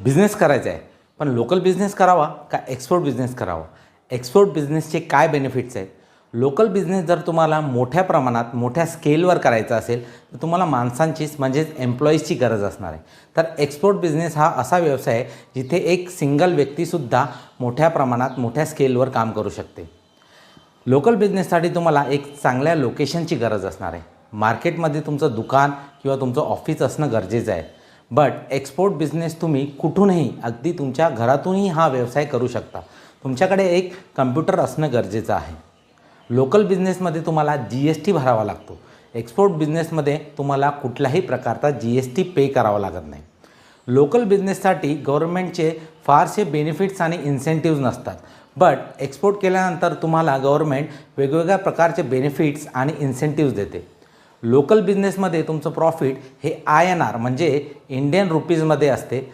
Business करायचा आहे, पण लोकल बिझनेस करावा का एक्सपोर्ट बिझनेस करावा? एक्सपोर्ट बिझनेसचे काय बेनिफिट्स आहेत? लोकल बिझनेस जर तुम्हाला मोठ्या प्रमाणात मोठ्या स्केलवर करायचा असेल तर तुम्हाला माणसांचीच म्हणजेच एम्प्लॉईजची गरज असणार आहे. तर एक्सपोर्ट बिझनेस हा असा व्यवसाय आहे जिथे एक सिंगल व्यक्तीसुद्धा मोठ्या प्रमाणात मोठ्या स्केलवर काम करू शकते. लोकल बिझनेससाठी तुम्हाला एक चांगल्या लोकेशनची गरज असणार आहे. मार्केटमध्ये तुमचं दुकान किंवा तुमचं ऑफिस असणं गरजेचं आहे. बट एक्सपोर्ट बिझनेस तुम्ही कुठूनही अगदी तुमच्या घरातूनही हा व्यवसाय करू शकता. तुमच्याकडे एक कम्प्युटर असणं गरजेचं आहे. लोकल बिझनेसमध्ये तुम्हाला GST भरावा लागतो. एक्सपोर्ट बिझनेसमध्ये तुम्हाला कुठल्याही प्रकारचा GST पे करावा लागत नाही. लोकल बिझनेससाठी गव्हर्नमेंटचे फारसे बेनिफिट्स आणि इन्सेंटिव्ज नसतात. बट एक्सपोर्ट केल्यानंतर तुम्हाला गव्हर्नमेंट वेगवेगळ्या प्रकारचे बेनिफिट्स आणि इन्सेंटिव्ज देते. लोकल बिझनेसमध्ये तुमचं प्रॉफिट हे INR म्हणजे इंडियन रुपीजमध्ये असते.